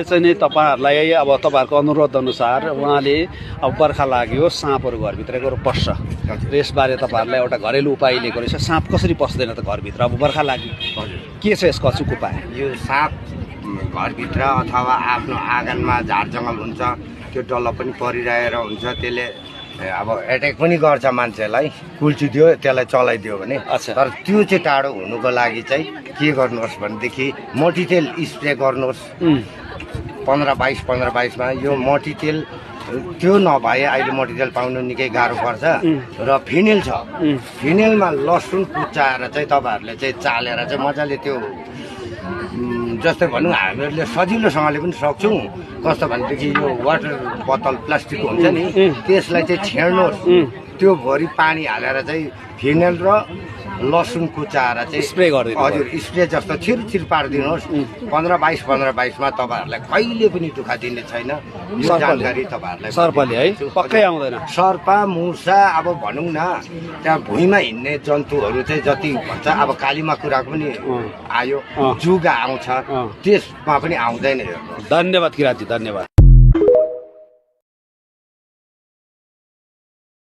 चाहिँ नि तपाईहरुलाई अब तपाईहरुको अनुरोध अनुसार उहाँले अब बर्खा लाग्यो साँपहरु घरभित्र गएर पस्छ र यसबारे तपाईहरुलाई एउटा घरेलु उपाय लिएको रहेछ। साँप कसरी पस्दैन त घरभित्र अब बर्खा लाग्यो? के छ यसको अचुक उपाय? यो साँप घरभित्र अथवा आफ्नो आँगनमा झारजङ्गल हुन्छ, त्यो डल्लो पनि परिरहेर हुन्छ, त्यसले अब एट्याक पनि गर्छ मान्छेलाई, कुल्चिदियो त्यसलाई चलाइदियो भने। तर त्यो चाहिँ टाढो हुनुको लागि चाहिँ के गर्नुहोस् भनेदेखि मट्टीतेल स्प्रे गर्नुहोस् 15-22 मा। यो मट्टीतेल त्यो नभए अहिले मट्टीतेल पाउनु निकै गाह्रो पर्छ र फिनेल छ, फिनेलमा लसुन कुचाएर चाहिँ तपाईहरुले चाहिँ चालेर चाहिँ मजाले त्यो जस्तै भनौँ हामीहरूले सजिलोसँगले पनि सक्छौँ। कस्तो भनेदेखि यो वाटर बोतल प्लास्टिकको हुन्छ नि, त्यसलाई चाहिँ छेड्नुहोस्, त्यो भरि पानी हालेर चाहिँ फिनेल र लसुन कुचाएर चाहिँ स्प्रे गरिदिनु। हजुर, स्प्रे जस्तो छिरछिर पारिदिनुहोस्। 15-22 मा तपाईहरुलाई कहिले पनि दुःख दिने छैन। यो जानकारी तपाईहरुलाई सर्पले है पक्कै आउँदैन। सर्प मुसा अब भनौँ न त्यहाँ भुइँमा हिँड्ने जन्तुहरू चाहिँ जति भन्छ, अब कालीमा कुराको पनि आयो, जुगा आउँछ, त्यसमा पनि आउँदैन। धन्यवाद किराँतजी, धन्यवाद।